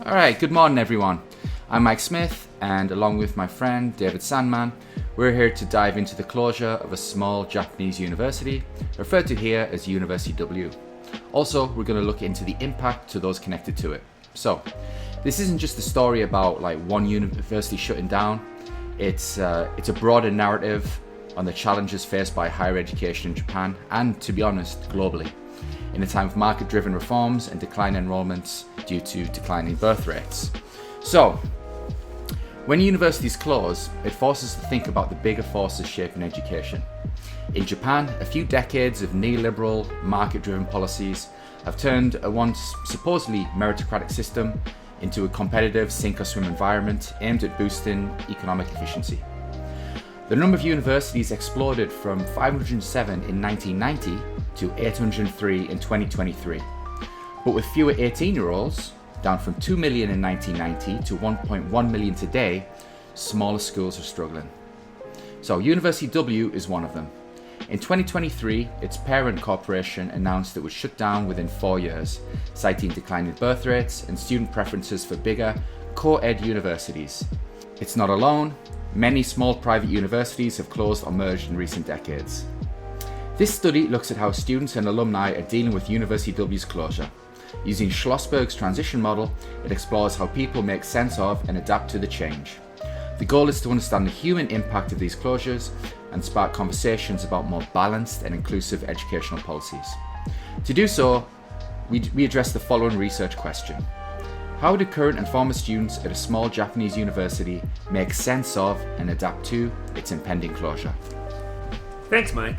Alright, good morning everyone. I'm Mike Smith, and along with my friend David Sandeman, we're here to dive into the closure of a small Japanese university, referred to here as University W. Also, we're going to look into the impact to those connected to it. So, this isn't just a story about one university shutting down. It's a broader narrative on the challenges faced by higher education in Japan, and to be honest, globally, in a time of market-driven reforms and declining enrollments due to declining birth rates. So, when universities close, it forces us to think about the bigger forces shaping education. In Japan, a few decades of neoliberal, market-driven policies have turned a once supposedly meritocratic system into a competitive sink-or-swim environment aimed at boosting economic efficiency. The number of universities exploded from 507 in 1990 to 803 in 2023. But with fewer 18-year-olds, down from 2 million in 1990 to 1.1 million today, smaller schools are struggling. So University W is one of them. In 2023, its parent corporation announced it would shut down within 4 years, citing declining birth rates and student preferences for bigger, co-ed universities. It's not alone. Many small private universities have closed or merged in recent decades. This study looks at how students and alumni are dealing with University W's closure. Using Schlossberg's transition model, it explores how people make sense of and adapt to the change. The goal is to understand the human impact of these closures and spark conversations about more balanced and inclusive educational policies. To do so, we address the following research question. How do current and former students at a small Japanese university make sense of and adapt to its impending closure? Thanks, Mike.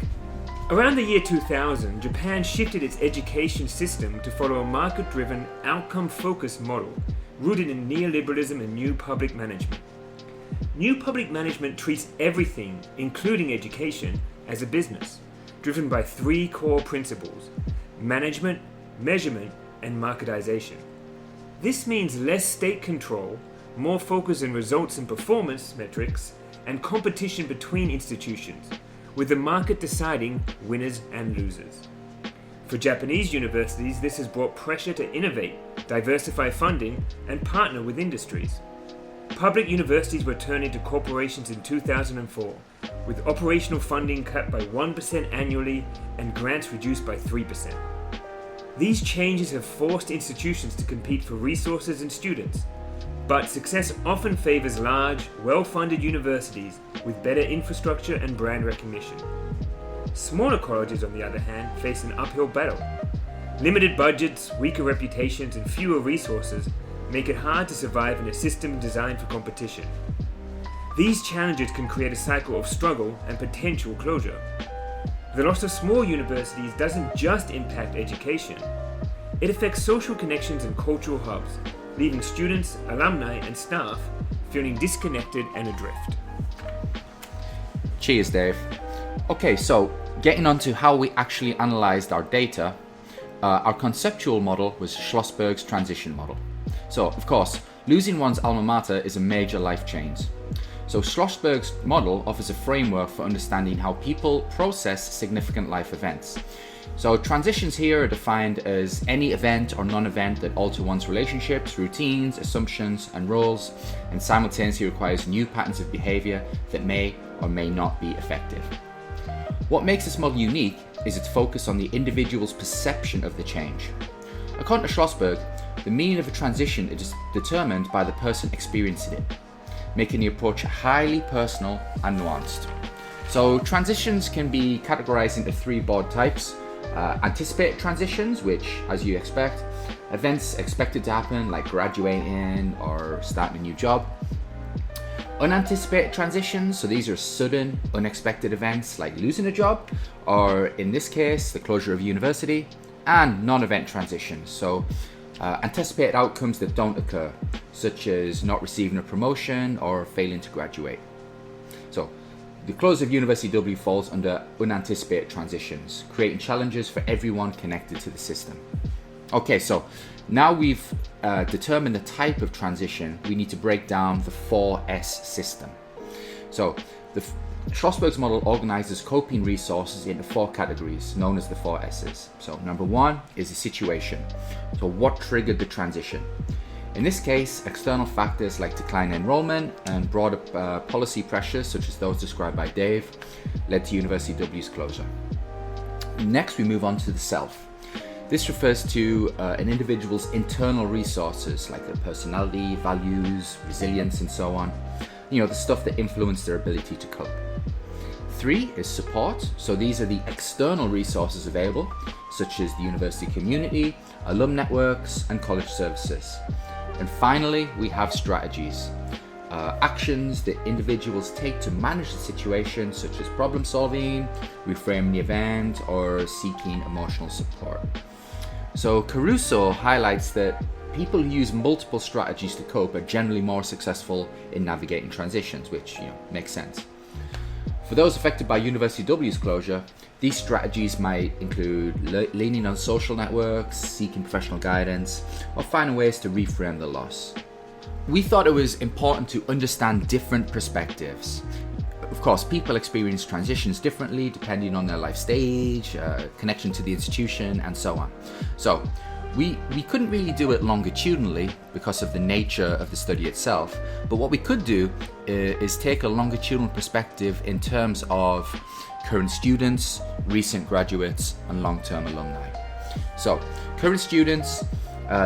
Around the year 2000, Japan shifted its education system to follow a market-driven, outcome-focused model rooted in neoliberalism and new public management. New public management treats everything, including education, as a business, driven by three core principles: management, measurement, and marketization. This means less state control, more focus on results and performance metrics, and competition between institutions, with the market deciding winners and losers. For Japanese universities, this has brought pressure to innovate, diversify funding, and partner with industries. Public universities were turned into corporations in 2004, with operational funding cut by 1% annually and grants reduced by 3%. These changes have forced institutions to compete for resources and students, but success often favors large, well-funded universities with better infrastructure and brand recognition. Smaller colleges, on the other hand, face an uphill battle. Limited budgets, weaker reputations, and fewer resources make it hard to survive in a system designed for competition. These challenges can create a cycle of struggle and potential closure. The loss of small universities doesn't just impact education. It affects social connections and cultural hubs, leaving students, alumni, and staff feeling disconnected and adrift. Cheers, Dave. Okay, so getting on to how we actually analysed our data, our conceptual model was Schlossberg's transition model. So, of course, losing one's alma mater is a major life change. So Schlossberg's model offers a framework for understanding how people process significant life events. So transitions here are defined as any event or non-event that alter one's relationships, routines, assumptions, and roles, and simultaneously requires new patterns of behaviour that may or may not be effective. What makes this model unique is its focus on the individual's perception of the change. According to Schlossberg, the meaning of a transition is determined by the person experiencing it, making the approach highly personal and nuanced. So transitions can be categorized into three broad types. Anticipated transitions, which, as you expect, events expected to happen like graduating or starting a new job. Unanticipated transitions, so these are sudden, unexpected events like losing a job, or in this case, the closure of university. And non-event transitions, so anticipated outcomes that don't occur, such as not receiving a promotion or failing to graduate. So, the close of University W falls under unanticipated transitions, creating challenges for everyone connected to the system. Okay, so now we've determined the type of transition, we need to break down the 4S system. So, Schlossberg's model organizes coping resources into 4 categories, known as the 4S's. So number 1 is a situation. So what triggered the transition? In this case, external factors like decline in enrollment and broader policy pressures, such as those described by Dave, led to University W's closure. Next, we move on to the self. This refers to an individual's internal resources like their personality, values, resilience, and so on. The stuff that influence their ability to cope. 3 is support. So these are the external resources available, such as the university community, alum networks, and college services. And finally, we have strategies, actions that individuals take to manage the situation, such as problem solving, reframing the event, or seeking emotional support. So Caruso highlights that people who use multiple strategies to cope are generally more successful in navigating transitions, which makes sense. For those affected by University W's closure, these strategies might include leaning on social networks, seeking professional guidance, or finding ways to reframe the loss. We thought it was important to understand different perspectives. Of course, people experience transitions differently depending on their life stage, connection to the institution, and so on. So, we couldn't really do it longitudinally because of the nature of the study itself, but what we could do is take a longitudinal perspective in terms of current students, recent graduates, and long-term alumni. So, current students,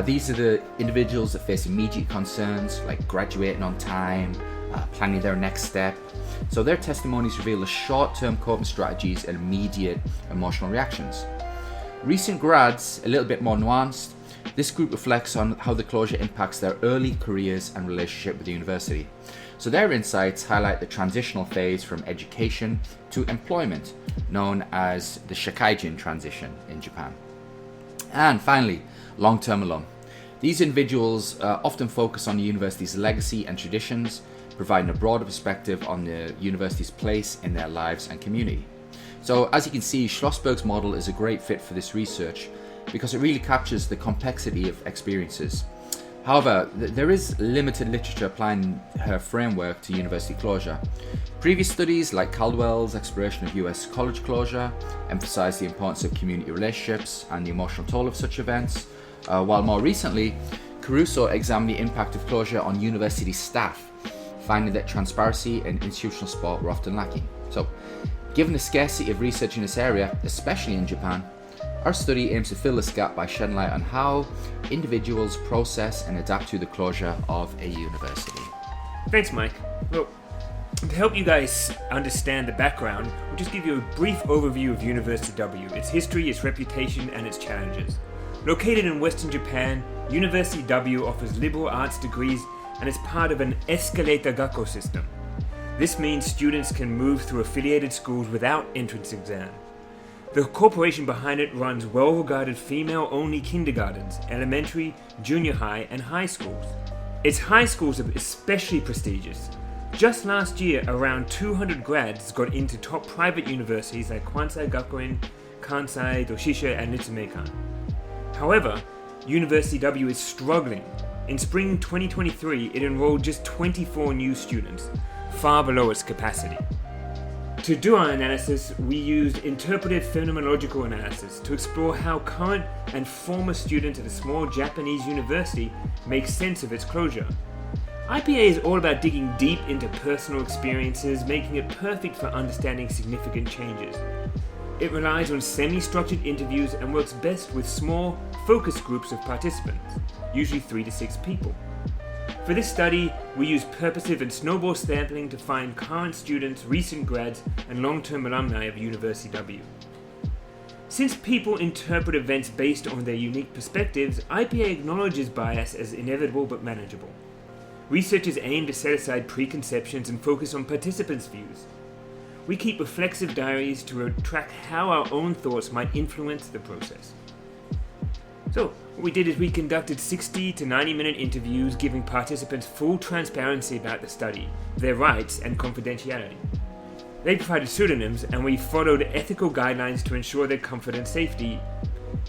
these are the individuals that face immediate concerns like graduating on time, planning their next step. So their testimonies reveal the short-term coping strategies and immediate emotional reactions. Recent grads, a little bit more nuanced. This group reflects on how the closure impacts their early careers and relationship with the university. So their insights highlight the transitional phase from education to employment, known as the Shakaijin transition in Japan. And finally, long-term alum. These individuals often focus on the university's legacy and traditions, providing a broader perspective on the university's place in their lives and community. So as you can see, Schlossberg's model is a great fit for this research because it really captures the complexity of experiences. However, there is limited literature applying her framework to university closure. Previous studies like Caldwell's exploration of US college closure emphasized the importance of community relationships and the emotional toll of such events, while more recently, Caruso examined the impact of closure on university staff, finding that transparency and institutional support were often lacking. So, given the scarcity of research in this area, especially in Japan, our study aims to fill this gap by shedding light on how individuals process and adapt to the closure of a university. Thanks, Mike. Well, to help you guys understand the background, we'll just give you a brief overview of University W, its history, its reputation, and its challenges. Located in Western Japan, University W offers liberal arts degrees and is part of an escalator gakko system. This means students can move through affiliated schools without entrance exam. The corporation behind it runs well-regarded female-only kindergartens, elementary, junior high, and high schools. Its high schools are especially prestigious. Just last year, around 200 grads got into top private universities like Kwansei Gakuin, Kansai, Doshisha, and Nitsumeikan. However, University W is struggling. In spring 2023, it enrolled just 24 new students, far below its capacity. To do our analysis, we used Interpretive Phenomenological Analysis to explore how current and former students at a small Japanese university make sense of its closure. IPA is all about digging deep into personal experiences, making it perfect for understanding significant changes. It relies on semi-structured interviews and works best with small, focused groups of participants, usually 3 to 6 people. For this study, we used purposive and snowball sampling to find current students, recent grads, and long-term alumni of University W. Since people interpret events based on their unique perspectives, IPA acknowledges bias as inevitable but manageable. Researchers aim to set aside preconceptions and focus on participants' views. We keep reflexive diaries to track how our own thoughts might influence the process. So, what we did is we conducted 60 to 90-minute interviews giving participants full transparency about the study, their rights, and confidentiality. They provided pseudonyms, and we followed ethical guidelines to ensure their comfort and safety.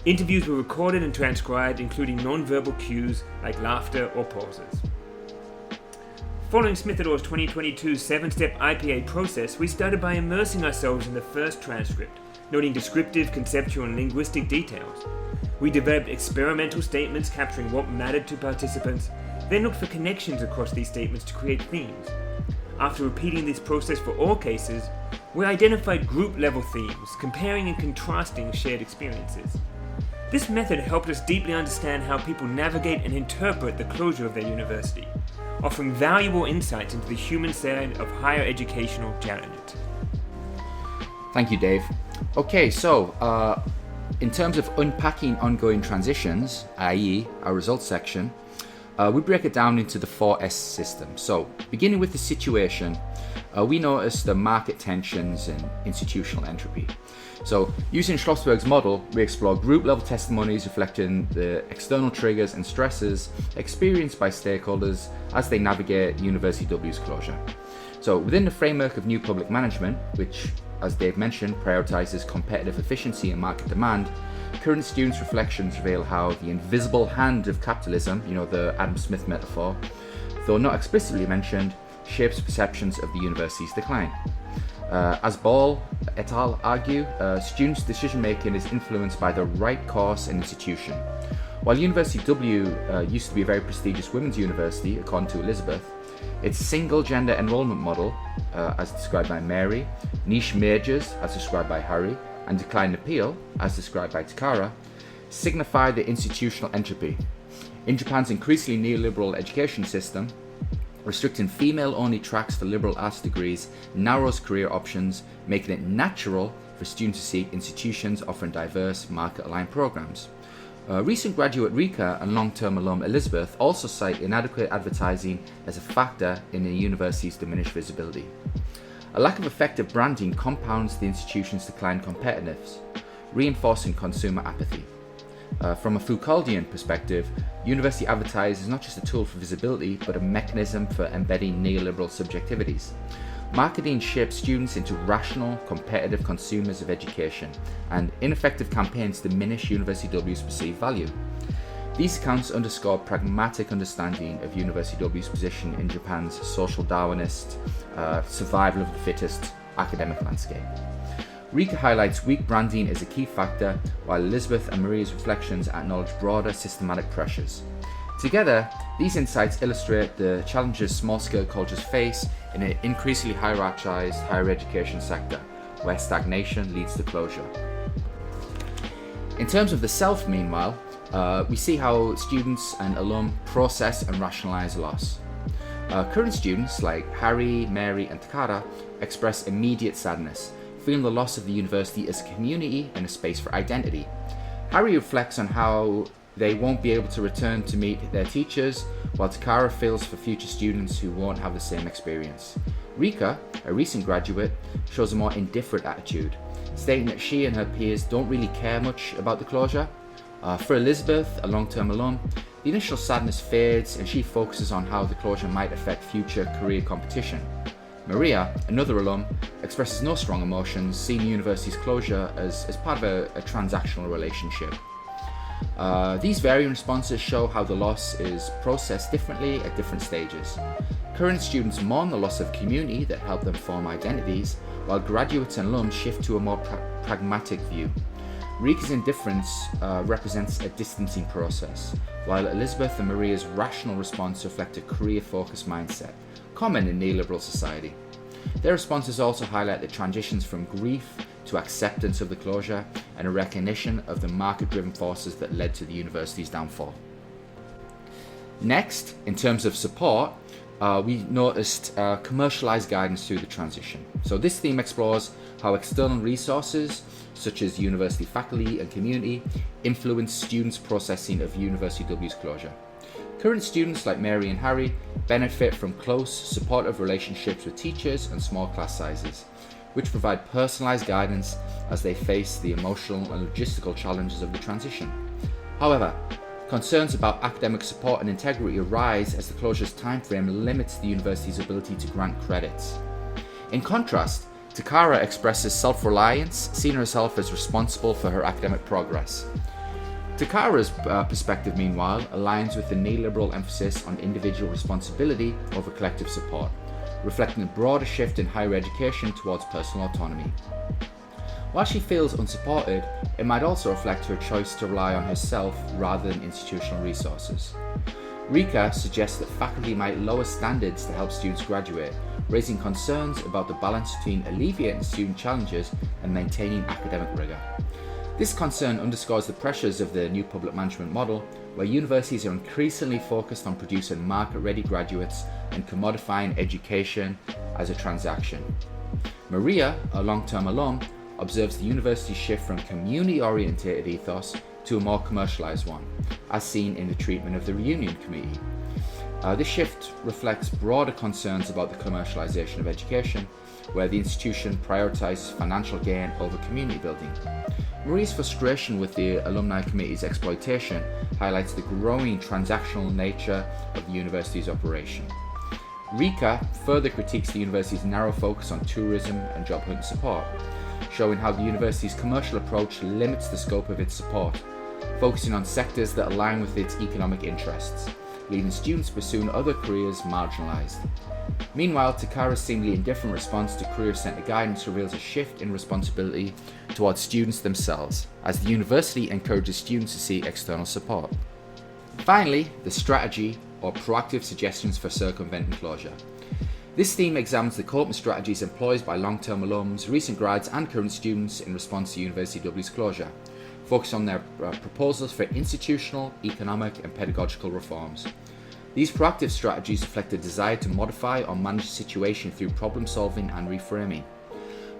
Interviews were recorded and transcribed, including non-verbal cues like laughter or pauses. Following Smith et al.'s 2022 7-step IPA process, we started by immersing ourselves in the first transcript, noting descriptive, conceptual, and linguistic details. We developed experimental statements capturing what mattered to participants, then looked for connections across these statements to create themes. After repeating this process for all cases, we identified group-level themes, comparing and contrasting shared experiences. This method helped us deeply understand how people navigate and interpret the closure of their university, offering valuable insights into the human side of higher educational challenges. Thank you, Dave. Okay, so in terms of unpacking ongoing transitions, i.e. our results section, we break it down into the 4S system. So, beginning with the situation, we notice the market tensions and institutional entropy. So, using Schlossberg's model, we explore group-level testimonies reflecting the external triggers and stresses experienced by stakeholders as they navigate University W's closure. So, within the framework of new public management, which, as Dave mentioned, prioritizes competitive efficiency and market demand, current students' reflections reveal how the invisible hand of capitalism, the Adam Smith metaphor, though not explicitly mentioned, shapes perceptions of the university's decline. As Ball et al. Argue, students' decision-making is influenced by the right course and institution. While University W used to be a very prestigious women's university, according to Elizabeth, its single-gender enrollment model, as described by Mary, niche majors, as described by Harry, and decline appeal, as described by Takara, signify the institutional entropy. In Japan's increasingly neoliberal education system, restricting female-only tracks for liberal arts degrees narrows career options, making it natural for students to seek institutions offering diverse, market-aligned programs. Recent graduate Rika and long-term alum Elizabeth also cite inadequate advertising as a factor in the university's diminished visibility. A lack of effective branding compounds the institution's decline competitiveness, reinforcing consumer apathy. From a Foucauldian perspective, university advertising is not just a tool for visibility, but a mechanism for embedding neoliberal subjectivities. Marketing shapes students into rational, competitive consumers of education, and ineffective campaigns diminish University W's perceived value. These accounts underscore pragmatic understanding of University W's position in Japan's social Darwinist, survival-of-the-fittest academic landscape. Rika highlights weak branding as a key factor, while Elizabeth and Maria's reflections acknowledge broader systematic pressures. Together, these insights illustrate the challenges small-scale cultures face in an increasingly hierarchized higher education sector, where stagnation leads to closure. In terms of the self, meanwhile, we see how students and alum process and rationalize loss. Current students like Harry, Mary, and Takara express immediate sadness, feeling the loss of the university as a community and a space for identity. Harry reflects on how they won't be able to return to meet their teachers, while Takara feels for future students who won't have the same experience. Rika, a recent graduate, shows a more indifferent attitude, stating that she and her peers don't really care much about the closure. For Elizabeth, a long-term alum, the initial sadness fades and she focuses on how the closure might affect future career competition. Maria, another alum, expresses no strong emotions, seeing the university's closure as part of a transactional relationship. These varying responses show how the loss is processed differently at different stages. Current students mourn the loss of community that helped them form identities, while graduates and alums shift to a more pragmatic view. Rika's indifference represents a distancing process, while Elizabeth and Maria's rational response reflect a career-focused mindset, common in neoliberal society. Their responses also highlight the transitions from grief to acceptance of the closure and a recognition of the market-driven forces that led to the university's downfall. Next, in terms of support, we noticed commercialized guidance through the transition. So this theme explores how external resources, such as university faculty and community, influence students' processing of University W's closure. Current students like Mary and Harry benefit from close, supportive relationships with teachers and small class sizes, which provide personalized guidance as they face the emotional and logistical challenges of the transition. However, concerns about academic support and integrity arise as the closure's timeframe limits the university's ability to grant credits. In contrast, Takara expresses self-reliance, seeing herself as responsible for her academic progress. Takara's perspective, meanwhile, aligns with the neoliberal emphasis on individual responsibility over collective support, reflecting a broader shift in higher education towards personal autonomy. While she feels unsupported, it might also reflect her choice to rely on herself rather than institutional resources. Rika suggests that faculty might lower standards to help students graduate, raising concerns about the balance between alleviating student challenges and maintaining academic rigour. This concern underscores the pressures of the new public management model, where universities are increasingly focused on producing market-ready graduates and commodifying education as a transaction. Maria, a long-term alum, observes the university's shift from community-oriented ethos to a more commercialised one, as seen in the treatment of the reunion committee. This shift reflects broader concerns about the commercialisation of education, where the institution prioritises financial gain over community building. Maria's frustration with the alumni committee's exploitation highlights the growing transactional nature of the university's operation. Rika further critiques the university's narrow focus on tourism and job hunt support, showing how the university's commercial approach limits the scope of its support, focusing on sectors that align with its economic interests, leaving students pursuing other careers marginalised. Meanwhile, Takara's seemingly indifferent response to career-centred guidance reveals a shift in responsibility towards students themselves, as the university encourages students to seek external support. Finally, the strategy or proactive suggestions for circumventing closure. This theme examines the coping strategies employed by long-term alums, recent grads and current students in response to University W's closure, focused on their proposals for institutional, economic and pedagogical reforms. These proactive strategies reflect a desire to modify or manage the situation through problem solving and reframing.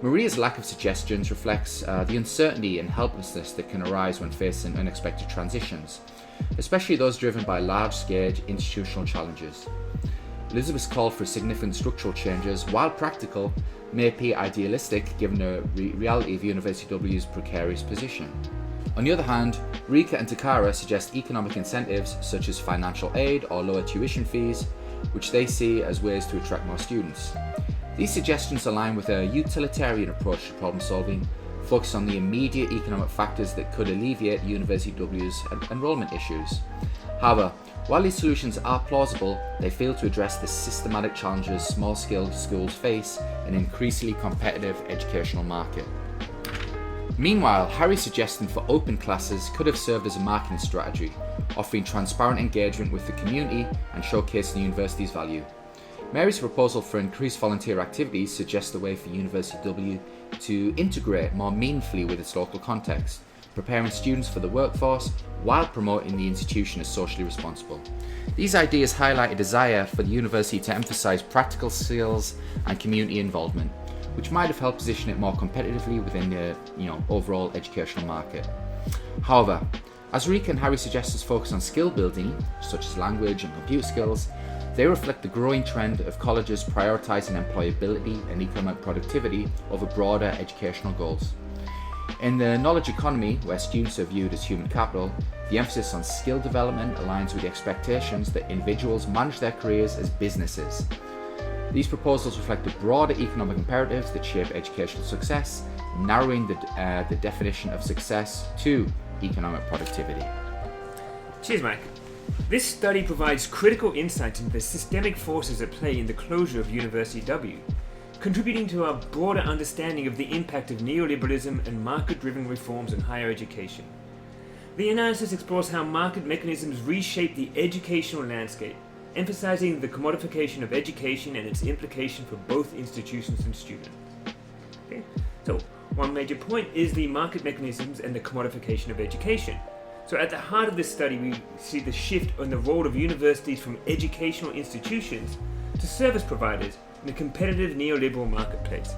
Maria's lack of suggestions reflects the uncertainty and helplessness that can arise when facing unexpected transitions, especially those driven by large-scale institutional challenges. Elizabeth's call for significant structural changes, while practical, may appear idealistic given the reality of University W's precarious position. On the other hand, Rika and Takara suggest economic incentives such as financial aid or lower tuition fees, which they see as ways to attract more students. These suggestions align with a utilitarian approach to problem solving, focused on the immediate economic factors that could alleviate University W's enrolment issues. However, while these solutions are plausible, they fail to address the systematic challenges small-scale schools face in an increasingly competitive educational market. Meanwhile, Harry's suggestion for open classes could have served as a marketing strategy, offering transparent engagement with the community and showcasing the university's value. Mary's proposal for increased volunteer activities suggests a way for University W to integrate more meaningfully with its local context, preparing students for the workforce while promoting the institution as socially responsible. These ideas highlight a desire for the university to emphasise practical skills and community involvement, which might have helped position it more competitively within the overall educational market. However, as Rika and Harry suggest us focus on skill building, such as language and computer skills, they reflect the growing trend of colleges prioritising employability and economic productivity over broader educational goals. In the knowledge economy, where students are viewed as human capital, the emphasis on skill development aligns with the expectations that individuals manage their careers as businesses. These proposals reflect the broader economic imperatives that shape educational success, narrowing the definition of success to economic productivity. Cheers, Mike. This study provides critical insight into the systemic forces at play in the closure of University W, contributing to our broader understanding of the impact of neoliberalism and market-driven reforms in higher education. The analysis explores how market mechanisms reshape the educational landscape, emphasizing the commodification of education and its implication for both institutions and students. Okay? So, one major point is the market mechanisms and the commodification of education. So at the heart of this study, we see the shift in the role of universities from educational institutions to service providers in a competitive neoliberal marketplace.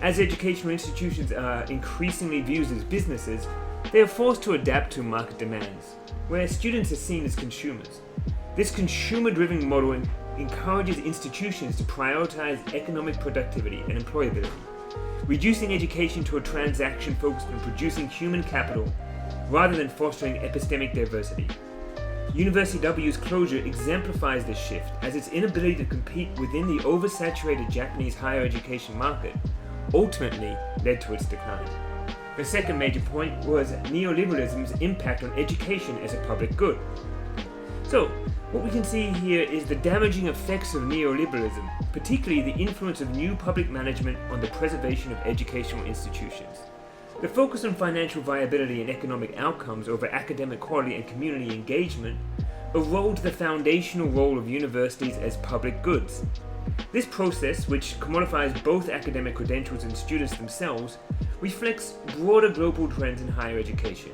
As educational institutions are increasingly viewed as businesses, they are forced to adapt to market demands, where students are seen as consumers. This consumer-driven model encourages institutions to prioritize economic productivity and employability, reducing education to a transaction focused on producing human capital rather than fostering epistemic diversity. University W's closure exemplifies this shift, as its inability to compete within the oversaturated Japanese higher education market ultimately led to its decline. The second major point was neoliberalism's impact on education as a public good. So, what we can see here is the damaging effects of neoliberalism, particularly the influence of new public management on the preservation of educational institutions. The focus on financial viability and economic outcomes over academic quality and community engagement erode the foundational role of universities as public goods. This process, which commodifies both academic credentials and students themselves, reflects broader global trends in higher education,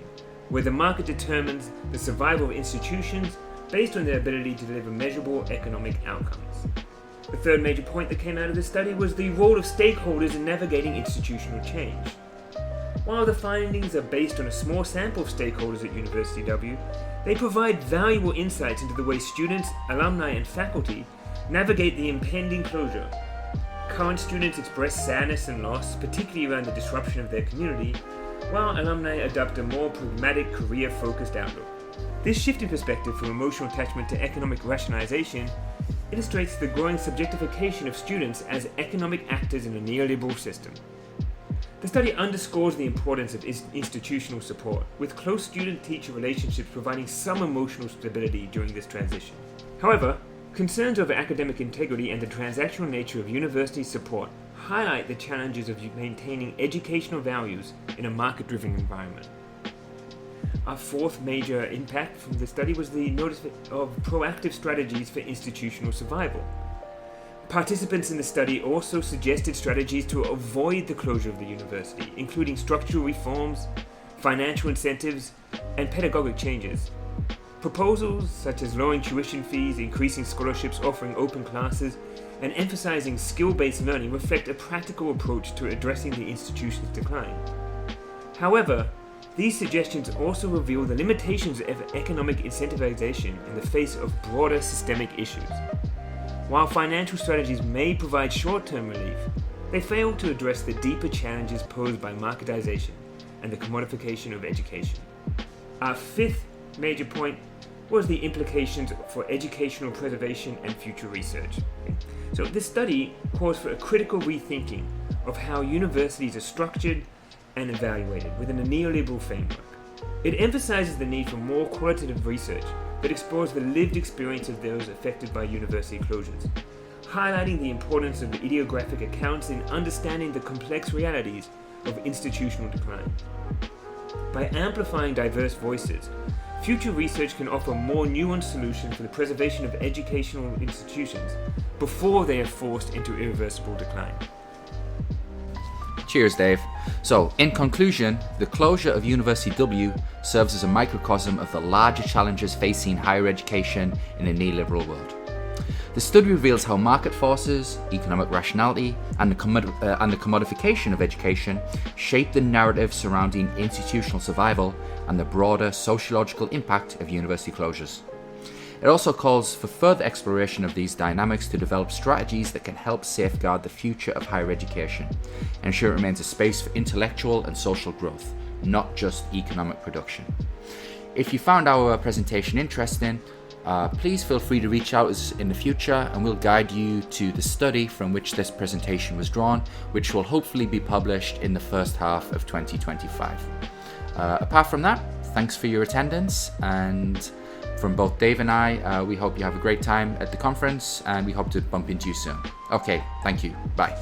where the market determines the survival of institutions based on their ability to deliver measurable economic outcomes. The third major point that came out of this study was the role of stakeholders in navigating institutional change. While the findings are based on a small sample of stakeholders at University W, they provide valuable insights into the way students, alumni, and faculty navigate the impending closure. Current students express sadness and loss, particularly around the disruption of their community, while alumni adopt a more pragmatic, career-focused outlook. This shift in perspective from emotional attachment to economic rationalization illustrates the growing subjectification of students as economic actors in a neoliberal system. The study underscores the importance of institutional support, with close student-teacher relationships providing some emotional stability during this transition. However, concerns over academic integrity and the transactional nature of university support highlight the challenges of maintaining educational values in a market-driven environment. Our fourth major impact from the study was the notice of proactive strategies for institutional survival. Participants in the study also suggested strategies to avoid the closure of the university, including structural reforms, financial incentives, and pedagogic changes. Proposals such as lowering tuition fees, increasing scholarships, offering open classes, and emphasizing skill-based learning reflect a practical approach to addressing the institution's decline. However, these suggestions also reveal the limitations of economic incentivization in the face of broader systemic issues. While financial strategies may provide short-term relief, they fail to address the deeper challenges posed by marketization and the commodification of education. Our fifth major point was the implications for educational preservation and future research. So this study calls for a critical rethinking of how universities are structured and evaluated within a neoliberal framework. It emphasizes the need for more qualitative research that explores the lived experience of those affected by university closures, highlighting the importance of idiographic accounts in understanding the complex realities of institutional decline. By amplifying diverse voices, future research can offer more nuanced solutions for the preservation of educational institutions before they are forced into irreversible decline. Cheers, Dave. So, in conclusion, the closure of University W serves as a microcosm of the larger challenges facing higher education in a neoliberal world. The study reveals how market forces, economic rationality, and the commodification of education shape the narrative surrounding institutional survival and the broader sociological impact of university closures. It also calls for further exploration of these dynamics to develop strategies that can help safeguard the future of higher education, and ensure it remains a space for intellectual and social growth, not just economic production. If you found our presentation interesting, please feel free to reach out to us in the future, and we'll guide you to the study from which this presentation was drawn, which will hopefully be published in the first half of 2025. Apart from that, thanks for your attendance, and from both Dave and I, we hope you have a great time at the conference, and we hope to bump into you soon. Okay, thank you. Bye.